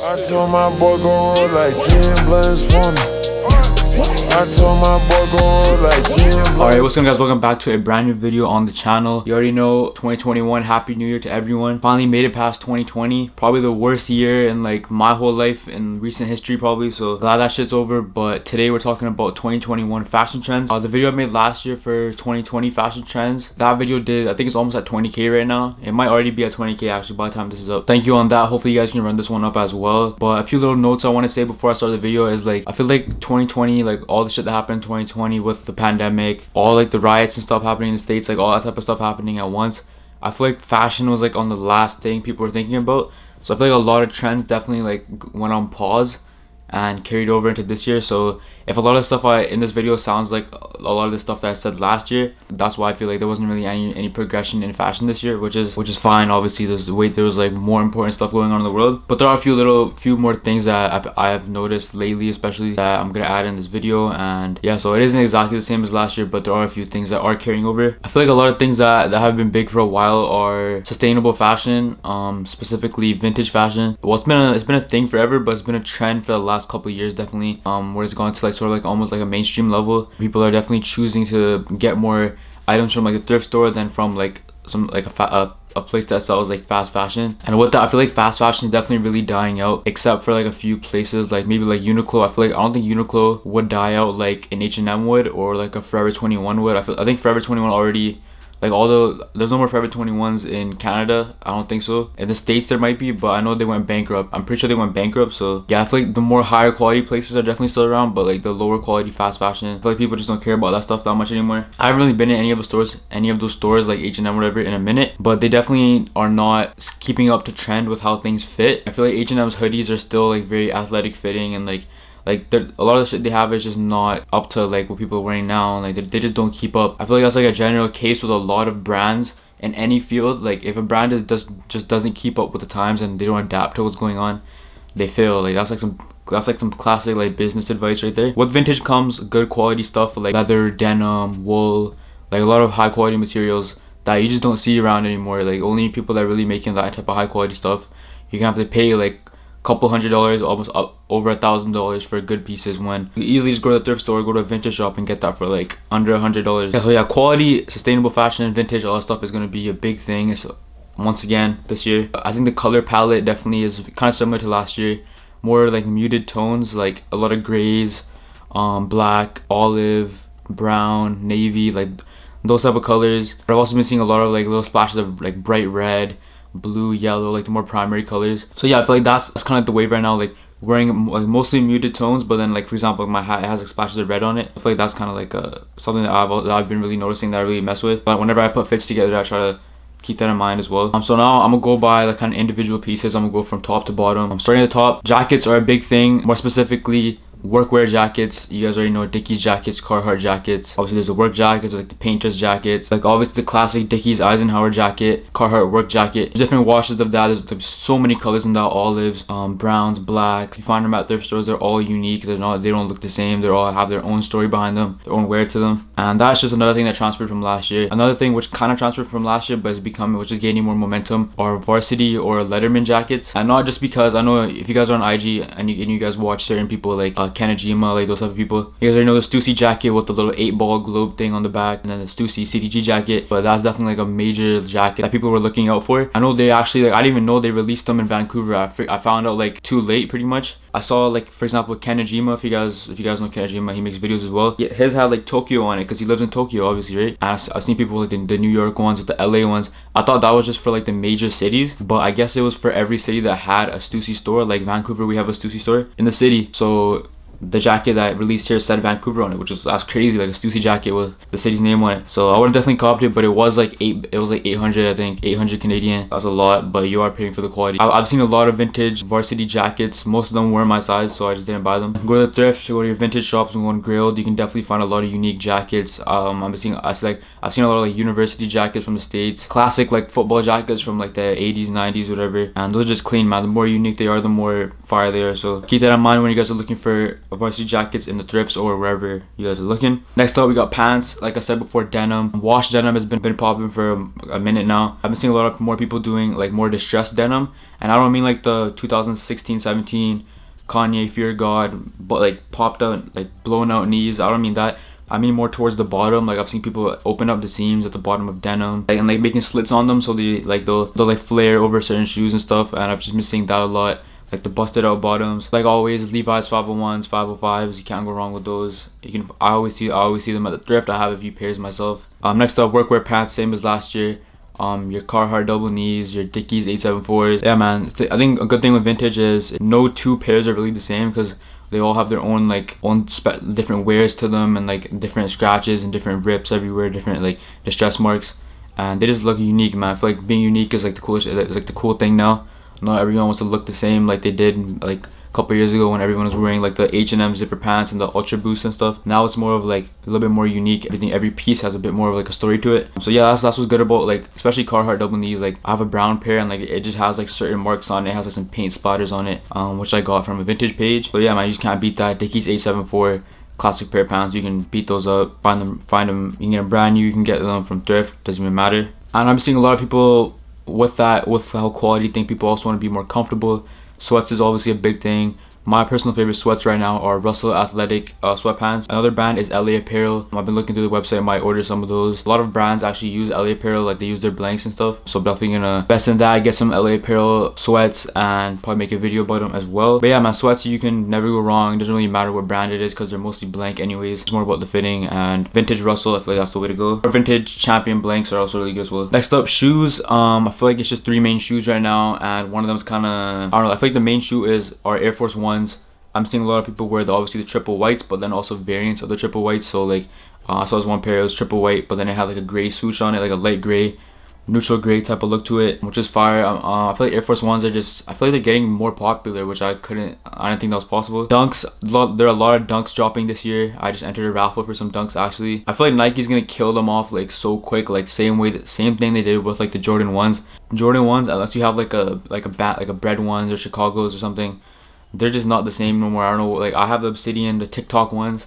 I told my boy go roll like 10 blunts for me. I told my boy go roll like 10 blunts. Alright, what's going on, guys? Welcome back to a brand new video on the channel. You already know 2021, happy new year to everyone. Finally made it past 2020. Probably the worst year in like my whole life in recent history probably, so glad that shit's over. But today we're talking about 2021 fashion trends. The video I made last year for 2020 fashion trends, that video did, I think it's almost at 20k right now. It might already be at 20k actually by the time this is up. Thank you on that. Hopefully you guys can run this one up as well. But a few little notes I want to say before I start the video is like, I feel like 2020, like all the shit that happened in 2020 with the pandemic, all like the riots and stuff happening in the States, like all that type of stuff happening at once, I feel like fashion was like on the last thing people were thinking about. So I feel like a lot of trends definitely like went on pause and carried over into this year. So if a lot of stuff in this video sounds like a lot of the stuff that I said last year, that's why I feel like there wasn't really any progression in fashion this year, which is fine. Obviously there was like more important stuff going on in the world, but there are a few more things that I have noticed lately, especially that I'm gonna add in this video. And yeah, so it isn't exactly the same as last year, but there are a few things that are carrying over. I feel like a lot of things that have been big for a while are sustainable fashion, specifically vintage fashion. Well, it's been a thing forever, but it's been a trend for the last couple of years definitely, where it's gone to like sort of like almost like a mainstream level. People are definitely choosing to get more items from like a thrift store than from like some like a place that sells like fast fashion. And with that, I feel like fast fashion is definitely really dying out, except for like a few places like maybe like Uniqlo. I don't think Uniqlo would die out like an H&M would, or like a Forever 21 would. I think Forever 21 already, like, although there's no more Forever 21s in Canada, I don't think so. In the States there might be, but I know they went bankrupt. I'm pretty sure they went bankrupt. So yeah, I feel like the more higher quality places are definitely still around, but like the lower quality fast fashion, I feel like people just don't care about that stuff that much anymore. I haven't really been in any of those stores like H&M whatever in a minute, but they definitely are not keeping up to trend with how things fit. I feel like H&M's hoodies are still like very athletic fitting, and like a lot of the shit they have is just not up to like what people are wearing now. Like they just don't keep up. I feel like that's like a general case with a lot of brands in any field. Like if a brand just doesn't keep up with the times and they don't adapt to what's going on, they fail. Like that's like some classic like business advice right there. With vintage comes good quality stuff like leather, denim, wool, like a lot of high quality materials that you just don't see around anymore. Like only people that are really making that type of high quality stuff, you're gonna have to pay like couple $100, almost up over $1,000 for good pieces, when you easily just go to the thrift store, go to a vintage shop and get that for like under $100. Yeah, so yeah, quality, sustainable fashion, vintage, all that stuff is going to be a big thing. So once again this year, I think the color palette definitely is kind of similar to last year. More like muted tones, like a lot of grays, black, olive, brown, navy, like those type of colors. But I've also been seeing a lot of like little splashes of like bright red, blue, yellow, like the more primary colors. So yeah, I feel like that's kind of the wave right now, like wearing like mostly muted tones, but then like for example my hat, it has like splashes of red on it. I feel like that's kind of like something that I've been really noticing that I really mess with. But whenever I put fits together, I try to keep that in mind as well. So now I'm gonna go by like kind of individual pieces. I'm gonna go from top to bottom. I'm starting at the top. Jackets are a big thing, more specifically workwear jackets. You guys already know Dickies jackets, Carhartt jackets. Obviously there's the work jackets, like the painter's jackets, like obviously the classic Dickies Eisenhower jacket, Carhartt work jacket. There's different washes of that. There's so many colors in that, olives, browns, blacks. You find them at thrift stores, they're all unique. They don't look the same. They all have their own story behind them, their own wear to them. And that's just another thing that transferred from last year. Another thing which kind of transferred from last year but which is gaining more momentum, are varsity or Letterman jackets. And not just because I know if you guys are on IG and you guys watch certain people like Kanajima, like those type of people, you guys already know the Stussy jacket with the little 8-ball globe thing on the back, and then the Stussy CDG jacket. But that's definitely like a major jacket that people were looking out for. I know they actually, like, I didn't even know they released them in Vancouver. I found out like too late pretty much. I saw like, for example, Kanajima, if you guys know Kanajima, he makes videos as well. Yeah, his had like Tokyo on it because he lives in Tokyo obviously, right? And I've seen people with the New York ones, with the LA ones. I thought that was just for like the major cities, but I guess it was for every city that had a Stussy store. Like Vancouver, we have a Stussy store in the city. So the jacket that released here said Vancouver on it, which is, that's crazy, like a Stussy jacket with the city's name on it. So I would have definitely copped it, but it was like 800, I think, 800 Canadian. That's a lot, but you are paying for the quality. I've seen a lot of vintage varsity jackets. Most of them were my size, so I just didn't buy them. Go to the thrift, go to your vintage shops, and go on Grailed. You can definitely find a lot of unique jackets. I've seen a lot of like university jackets from the States, classic like football jackets from like the 80s, 90s, whatever. And those are just clean, man. The more unique they are, the more fire they are. So keep that in mind when you guys are looking for varsity jackets in the thrifts or wherever you guys are looking. Next up, we got pants. Like I said before, denim. Wash denim has been popping for a minute now. I've been seeing a lot of more people doing like more distressed denim, and I don't mean like the 2016-17 Kanye Fear God, but like popped out, like blown out knees. I don't mean that. I mean more towards the bottom. Like I've seen people open up the seams at the bottom of denim, like, and like making slits on them, so they'll like flare over certain shoes and stuff. And I've just been seeing that a lot. Like the busted out bottoms. Like always, Levi's 501s, 505s. You can't go wrong with those. You can. I always see them at the thrift. I have a few pairs myself. Next up, workwear pants, same as last year. Your Carhartt double knees, your Dickies 874s. Yeah, man. I think a good thing with vintage is no two pairs are really the same, because they all have their own different wears to them, and like different scratches and different rips everywhere, different like distress marks, and they just look unique, man. I feel like being unique is like the coolest. It's like the cool thing now. Not everyone wants to look the same like they did like a couple years ago when everyone was wearing like the H&M zipper pants and the Ultra Boost and stuff. Now it's more of like a little bit more unique. Every piece has a bit more of like a story to it. So yeah, that's what's good about like especially Carhartt double knees. Like I have a brown pair, and like it just has like certain marks on it. It has like some paint splatters on it, which I got from a vintage page. So yeah, man, you just can't beat that. Dickies 874 classic pair of pants. You can beat those up. Find them. You can get them brand new. You can get them from thrift. Doesn't even matter. And I'm seeing a lot of people with how quality think people also want to be more comfortable. Sweats is obviously a big thing. My personal favorite sweats right now are Russell Athletic sweatpants. Another brand is LA Apparel. I've been looking through the website, might order some of those. A lot of brands actually use LA Apparel, like they use their blanks and stuff. So I'm definitely gonna invest in that, get some LA Apparel sweats, and probably make a video about them as well. But yeah, man, sweats, you can never go wrong. It doesn't really matter what brand it is, because they're mostly blank anyways. It's more about the fitting. And vintage Russell, I feel like that's the way to go. Or vintage Champion blanks are also really good as well. Next up, shoes. I feel like it's just three main shoes right now, and one of them's kind of, I don't know, I feel like the main shoe is our Air Force Ones. I'm seeing a lot of people wear obviously the triple whites, but then also variants of the triple whites. So like I saw this one pair, it was triple white, but then it had like a gray swoosh on it, like a light gray, neutral gray type of look to it, which is fire. I feel like Air Force Ones are just, I feel like they're getting more popular, which I didn't think that was possible. Dunks, there are a lot of Dunks dropping this year. I just entered a raffle for some Dunks actually. I feel like Nike's gonna kill them off like so quick, like same thing they did with like the Jordan 1s. Jordan 1s, unless you have like a Bread ones or Chicago's or something, they're just not the same no more. I don't know, like I have the Obsidian, the TikTok ones.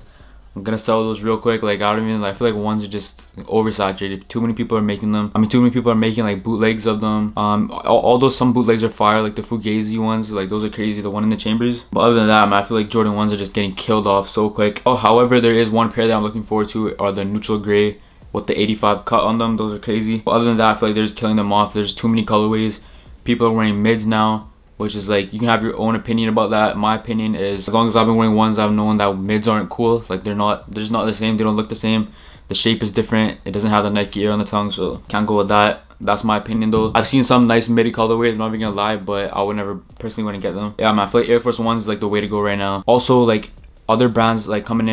I'm gonna sell those real quick. Like I don't even, I feel like ones are just oversaturated. Too many people are making them. I mean, too many people are making like bootlegs of them. Although some bootlegs are fire, like the Fugazi ones, like those are crazy, the one in the Chambers. But other than that, man, I feel like Jordan 1s are just getting killed off so quick. Oh, however, there is one pair that I'm looking forward to, are the neutral gray with the 85 cut on them. Those are crazy. But other than that, I feel like they're just killing them off. There's too many colorways. People are wearing mids now, which is like, you can have your own opinion about that. My opinion is, as long as I've been wearing ones, I've known that mids aren't cool. Like they're just not the same. They don't look the same. The shape is different. It doesn't have the Nike Air on the tongue, so can't go with that. That's my opinion though. I've seen some nice midi colorways, I'm not even gonna lie, but I would never personally want to get them. Yeah, man, I feel like Air Force Ones is like the way to go right now. Also, like other brands like coming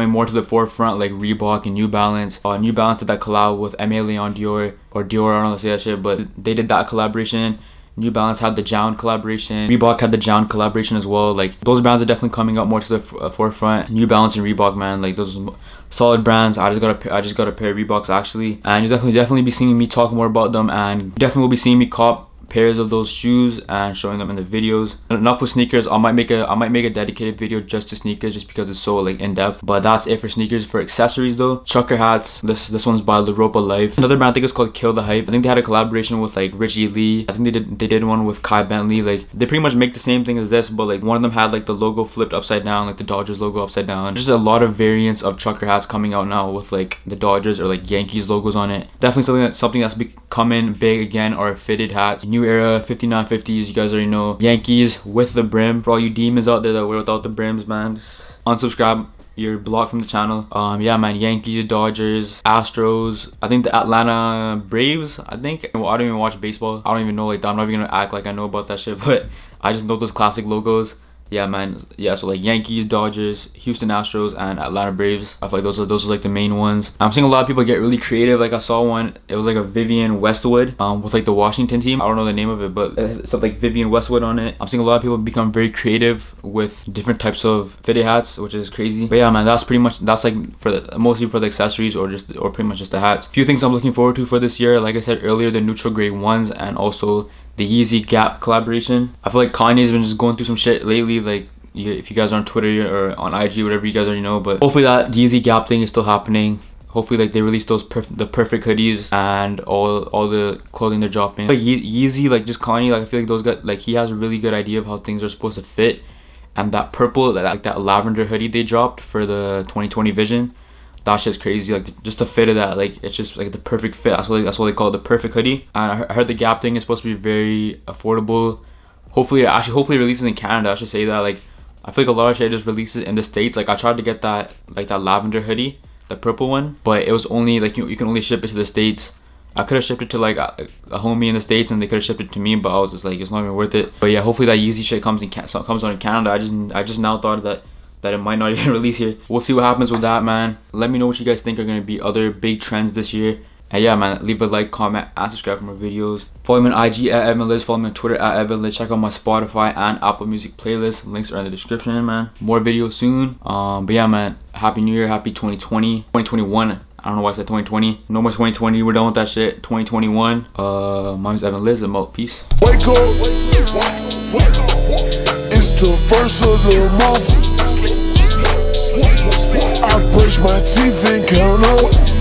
more to the forefront, like Reebok and New Balance. New Balance did that collab with Aimé Leon Dior, or Dior, I don't know how to say that shit, but they did that collaboration. New Balance had the Jound collaboration. Reebok had the Jound collaboration as well. Like those brands are definitely coming up more to the forefront. New Balance and Reebok, man, like those are solid brands. I just got a pair of Reeboks actually, and you'll definitely be seeing me talk more about them, and you definitely will be seeing me cop pairs of those shoes and showing them in the videos. Enough with sneakers. I might make a dedicated video just to sneakers, just because it's so like in depth. But that's it for sneakers. For accessories though, trucker hats. This one's by L'Europa Life. Another brand, I think it's called Kill the Hype. I think they had a collaboration with like Richie Lee. I think they did one with Kai Bentley. Like they pretty much make the same thing as this, but like one of them had like the logo flipped upside down, like the Dodgers logo upside down. There's a lot of variants of trucker hats coming out now with like the Dodgers or like Yankees logos on it. Definitely something that's becoming big again are fitted hats. New era 5950s, you guys already know. Yankees with the brim. For all you demons out there that wear without the brims, man, just unsubscribe. You're blocked from the channel. Yeah, man, Yankees, Dodgers, Astros. I think the Atlanta Braves. I think. Well, I don't even watch baseball. I don't even know like that. I'm not even gonna act like I know about that shit, but I just know those classic logos. Yeah, man. Yeah, so like Yankees, Dodgers, Houston Astros, and Atlanta Braves. I feel like those are like the main ones. I'm seeing a lot of people get really creative. Like I saw one, it was like a Vivian Westwood with like the Washington team. I don't know the name of it, but it's something like Vivian Westwood on it. I'm seeing a lot of people become very creative with different types of fitted hats, which is crazy. But yeah, man, that's like mostly for the accessories or pretty much just the hats. A few things I'm looking forward to for this year. Like I said earlier, the neutral gray ones, and also the Yeezy Gap collaboration. I feel like Kanye's been just going through some shit lately. Like if you guys are on Twitter or on IG, whatever you guys already know. But hopefully that Yeezy Gap thing is still happening. Hopefully like they release those the perfect hoodies and all the clothing they're dropping. Like Yeezy, like just Kanye, like I feel like those guys, like he has a really good idea of how things are supposed to fit. And that purple, like that lavender hoodie they dropped for the 2020 vision, that shit's crazy. Like just the fit of that, like it's just like the perfect fit. That's what they call it, the perfect hoodie. And I heard the Gap thing is supposed to be very affordable. Hopefully it releases in Canada. I should say that. Like I feel like a lot of shit just releases in the States. Like I tried to get that lavender hoodie, the purple one, but it was only like you can only ship it to the States. I could have shipped it to like a homie in the States and they could have shipped it to me, but I was just like, it's not even worth it. But yeah, hopefully that Yeezy shit comes on in Canada. I just now thought that it might not even release here. We'll see what happens with that, man. Let me know what you guys think are gonna be other big trends this year. And yeah, man, leave a like, comment, and subscribe for more videos. Follow me on IG at Evan Liz. Follow me on Twitter at Evan Liz. Check out my Spotify and Apple Music playlist. Links are in the description, man. More videos soon. But yeah, man, Happy New Year, Happy 2020, 2021. I don't know why I said 2020. No more 2020. We're done with that shit. 2021. My name's Evan Liz. I'm out. Peace. Wake up. It's the first of the month. I brush my teeth and count up.